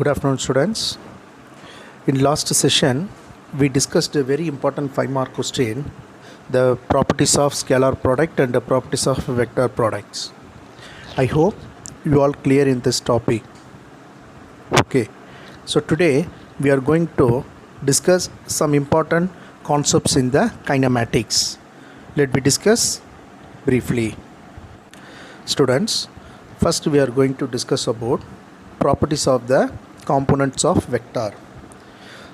Good afternoon, students. In last session, we discussed a very important 5-mark question, the properties of scalar product and the properties of vector products. I hope you all clear in this topic. Okay, so today we are going to discuss some important concepts in the kinematics. Let me discuss briefly. Students, first we are going to discuss about properties of the components of vector.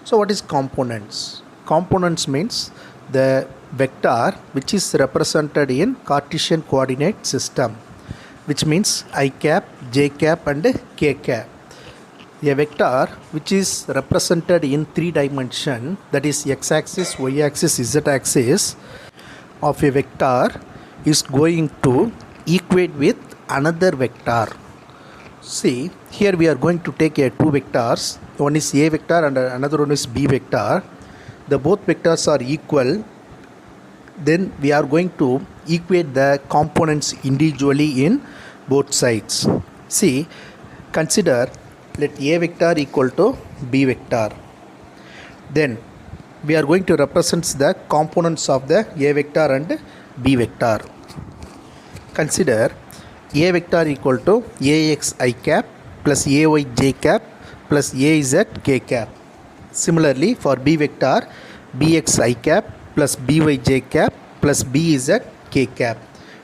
So what is components? Components means the vector which is represented in Cartesian coordinate system, which means I cap, j cap and k cap. A vector which is represented in 3 dimension, that is x-axis, y-axis, z-axis of a vector is going to equate with another vector. See, here we are going to take 2 vectors. One is a vector and another one is b vector. The both vectors are equal. Then we are going to equate the components individually in both sides. See, consider let a vector equal to b vector. Then we are going to represent the components of the a vector and b vector. Consider a vector equal to ax I cap plus ay j cap plus az k cap. Similarly, for b vector, bx I cap plus by j cap plus bz k cap.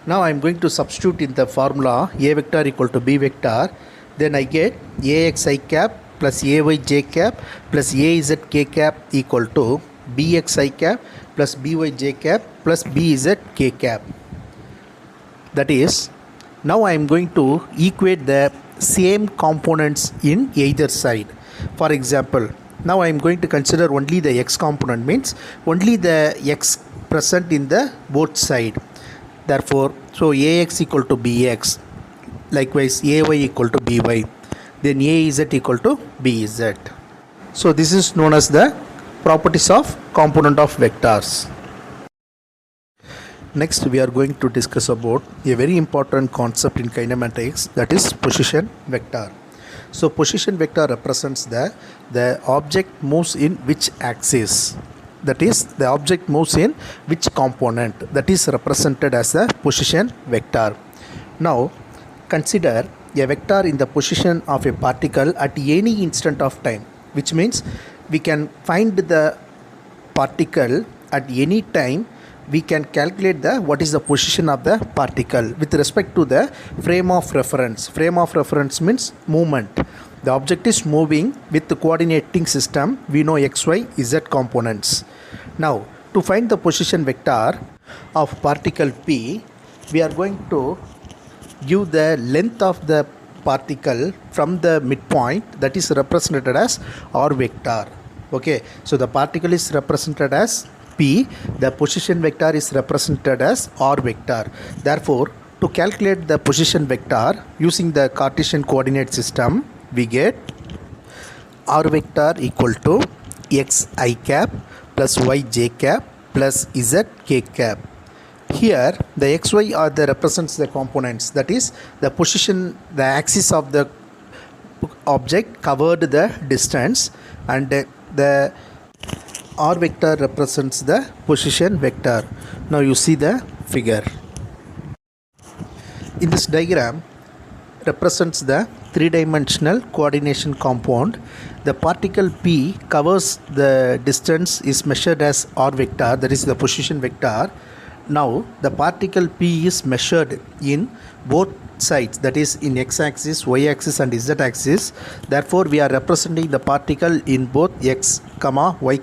Now I am going to substitute in the formula a vector equal to b vector. Then I get ax I cap plus ay j cap plus az k cap equal to bx I cap plus by j cap plus bz k cap. That is, now I am going to equate the same components in either side. For example, now I am going to consider only the x component, means only the x present in the both side. Therefore, so ax equal to bx, likewise ay equal to by, then az equal to bz. So this is known as the properties of component of vectors. Next, we are going to discuss about a very important concept in kinematics, that is position vector. So position vector represents the object moves in which axis, that is the object moves in which component, that is represented as a position vector. Now consider a vector in the position of a particle at any instant of time, which means we can find the particle at any time. We can calculate what is the position of the particle with respect to the frame of reference. Frame of reference means movement. The object is moving with the coordinating system. We know x, y, z components. Now, to find the position vector of particle P, we are going to give the length of the particle from the midpoint, that is represented as r vector. Okay, so the particle is represented as P, the position vector is represented as r vector. Therefore, to calculate the position vector using the Cartesian coordinate system, we get r vector equal to x I cap plus y j cap plus z k cap. Here the xy are the represents the components, that is the position, the axis of the object covered the distance, and the r vector represents the position vector. Now you see the figure. In this diagram represents the 3-dimensional coordination compound. The particle P covers the distance is measured as r vector, that is the position vector. Now the particle P is measured in both sides, that is in x-axis, y-axis and z-axis. Therefore we are representing the particle in both x, y,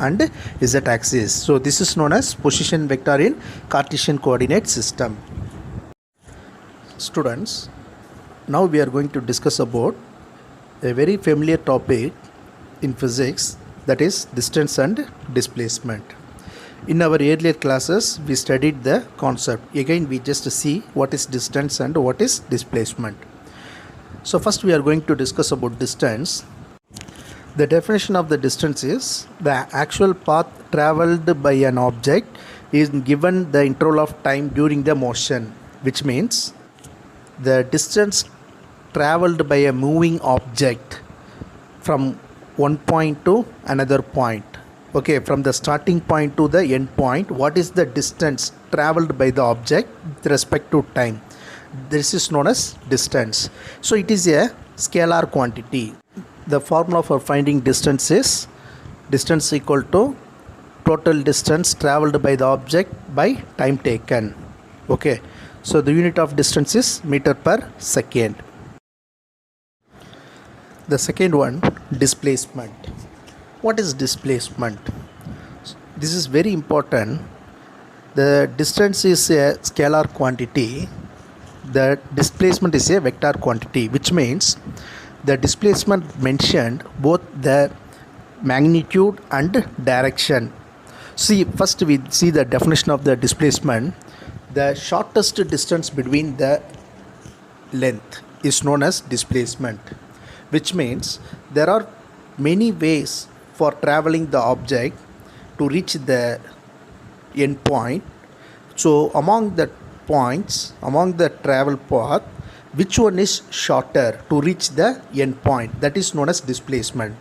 and z-axis. So this is known as position vector in Cartesian coordinate system. Students, now we are going to discuss about a very familiar topic in physics, that is distance and displacement. In our earlier classes, we studied the concept. Again, we just see what is distance and what is displacement. So first we are going to discuss about distance. The definition of the distance is the actual path traveled by an object is given the interval of time during the motion, which means the distance traveled by a moving object from one point to another point. Okay, from the starting point to the end point, what is the distance traveled by the object with respect to time? This is known as distance. So it is a scalar quantity. The formula for finding distance is distance equal to total distance traveled by the object by time taken. Okay, so the unit of distance is meter per second. The second one, displacement. What is displacement? This is very important. The distance is a scalar quantity. The displacement is a vector quantity, which means the displacement mentioned both the magnitude and direction. See, first we see the definition of the displacement. The shortest distance between the length is known as displacement, which means there are many ways for traveling the object to reach the end point. So among the points, among the travel path, which one is shorter to reach the end point? That is known as displacement.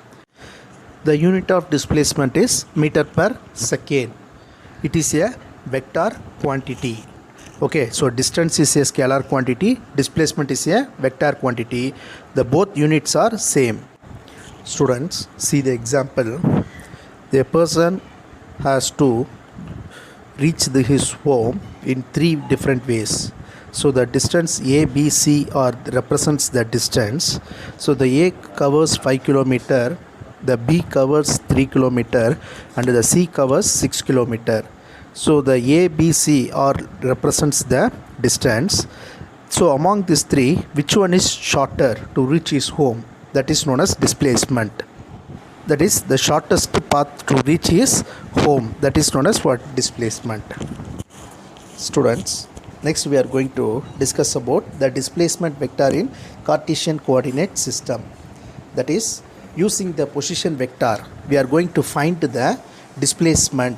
The unit of displacement is meter per second. It is a vector quantity. Okay, so distance is a scalar quantity, displacement is a vector quantity. The both units are same. Students, see the example. The person has to reach his home in three different ways. So the distance A, B, C represents the distance. So the A covers 5 km, the B covers 3 km, and the C covers 6 km. So the A, B, C represents the distance. So among these three, which one is shorter to reach his home? That is known as displacement. That is the shortest path to reach his home. That is known as what? Displacement. Students, next we are going to discuss about the displacement vector in Cartesian coordinate system. That is, using the position vector, we are going to find the displacement.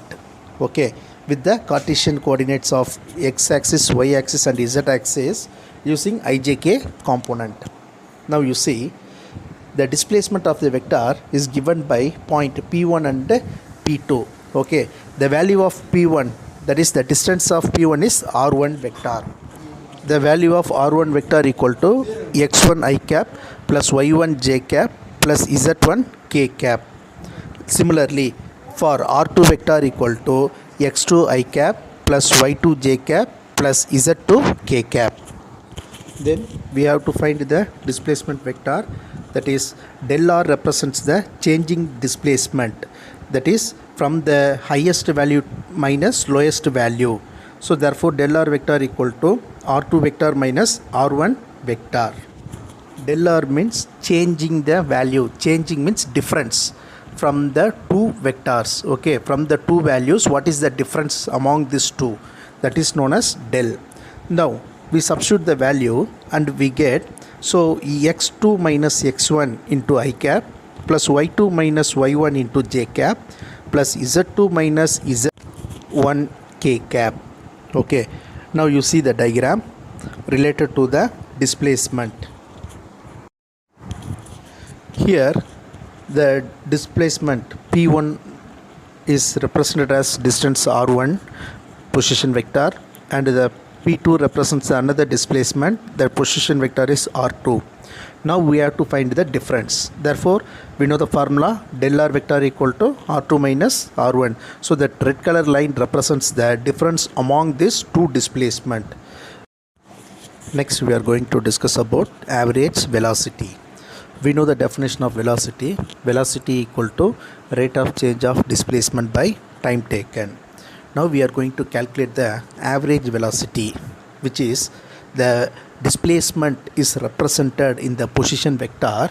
Okay, with the Cartesian coordinates of x-axis, y-axis and z-axis using ijk component. Now you see, the displacement of the vector is given by point P1 and P2. Okay, the value of P1, that is the distance of P1 is R1 vector. The value of R1 vector equal to x1 I cap plus y1 j cap plus z1 k cap. Similarly, for R2 vector equal to x2 I cap plus y2 j cap plus z2 k cap. Then we have to find the displacement vector, that is del r represents the changing displacement, that is from the highest value minus lowest value. So therefore del r vector equal to r2 vector minus r1 vector. Del r means changing the value, changing means difference from the two vectors. Okay, from the two values, what is the difference among these two? That is known as del. Now we substitute the value and we get, so x2 minus x1 into I cap plus y2 minus y1 into j cap plus z2 minus z1 k cap. Okay, now you see the diagram related to the displacement. Here the displacement P1 is represented as distance R1 position vector, and the P2 represents another displacement, the position vector is R2. Now we have to find the difference. Therefore we know the formula, del r vector equal to R2 minus R1. So that red color line represents the difference among these two displacement. Next we are going to discuss about average velocity. We know the definition of velocity. Velocity equal to rate of change of displacement by time taken. Now we are going to calculate the average velocity, which is the displacement is represented in the position vector.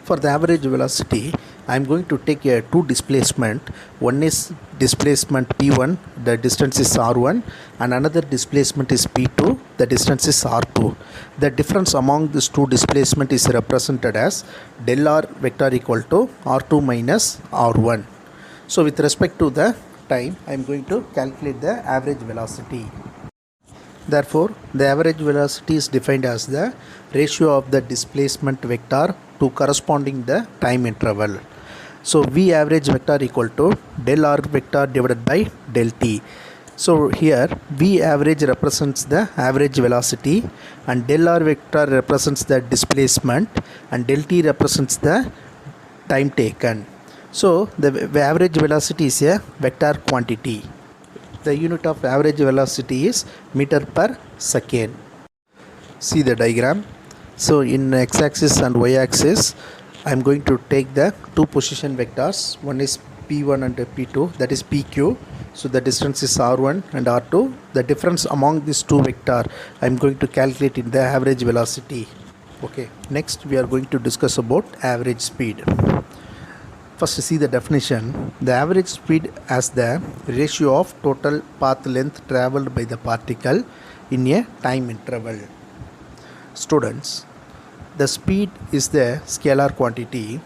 For the average velocity, I am going to take a two displacement. One is displacement P1, the distance is R1, and another displacement is P2, the distance is R2. The difference among these two displacement is represented as del r vector equal to R2 minus R1. So with respect to the time, I am going to calculate the average velocity. Therefore, the average velocity is defined as the ratio of the displacement vector to corresponding the time interval. So V average vector equal to del R vector divided by del T. So here V average represents the average velocity and del R vector represents the displacement and del T represents the time taken. So the average velocity is a vector quantity. The unit of average velocity is meter per second. See the diagram. So in x-axis and y-axis I am going to take the two position vectors. One is p1 and p2, that is pq. So the distance is r1 and r2. The difference among these two vectors I am going to calculate in the average velocity. Okay. Next we are going to discuss about average speed. First see the definition. The average speed as the ratio of total path length travelled by the particle in a time interval. Students, the speed is the scalar quantity.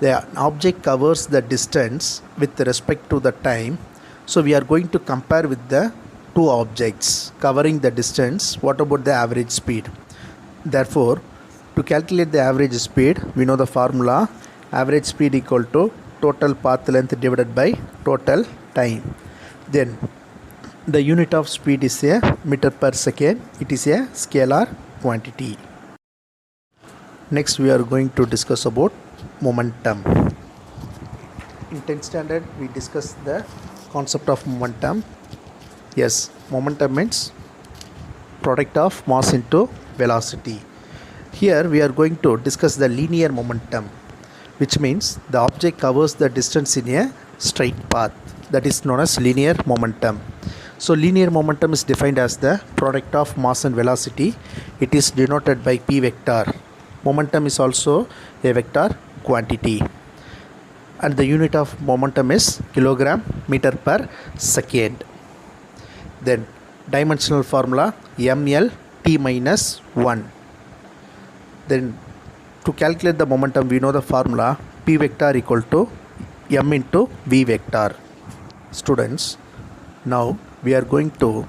The object covers the distance with respect to the time. So we are going to compare with the two objects covering the distance. What about the average speed? Therefore, to calculate the average speed, we know the formula. Average speed equal to total path length divided by total time. Then the unit of speed is a meter per second. It is a scalar quantity. Next we are going to discuss about momentum. In 10th standard we discussed the concept of momentum. Yes, momentum means product of mass into velocity. Here we are going to discuss the linear momentum, which means the object covers the distance in a straight path. That is known as linear momentum. So linear momentum is defined as the product of mass and velocity. It is denoted by p vector. Momentum is also a vector quantity. And the unit of momentum is kilogram meter per second. Then dimensional formula ml t minus 1. Then to calculate the momentum, we know the formula p vector equal to m into v vector. Students, now we are going to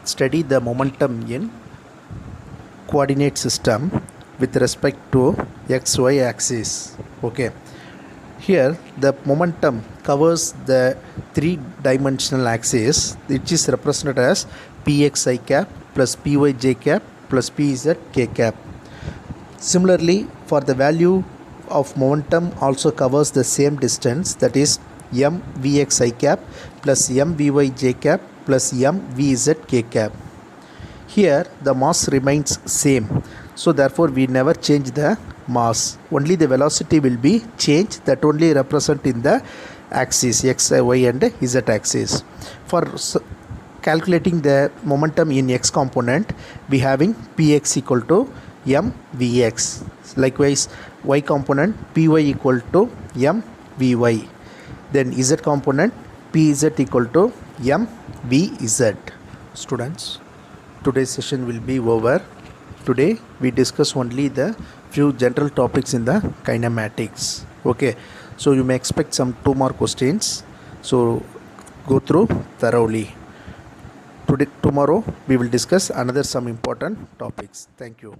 study the momentum in coordinate system with respect to xy axis. Okay. Here the momentum covers the three-dimensional axis, which is represented as pxi cap plus pyj cap plus pz k cap. Similarly, for the value of momentum also covers the same distance, that is m vxi cap plus m vyj cap plus m vz k cap. Here the mass remains same, so therefore we never change the mass. Only the velocity will be changed, that only represent in the axis x, y and z axis. For calculating the momentum in x component, we having px equal to m vx. Likewise, y component py equal to m vy. Then z component pz equal to m vz. Students, today's session will be over. Today we discuss only the few general topics in the kinematics. Okay, so you may expect some 2 more questions. So go through thoroughly. Tomorrow we will discuss another some important topics. Thank you.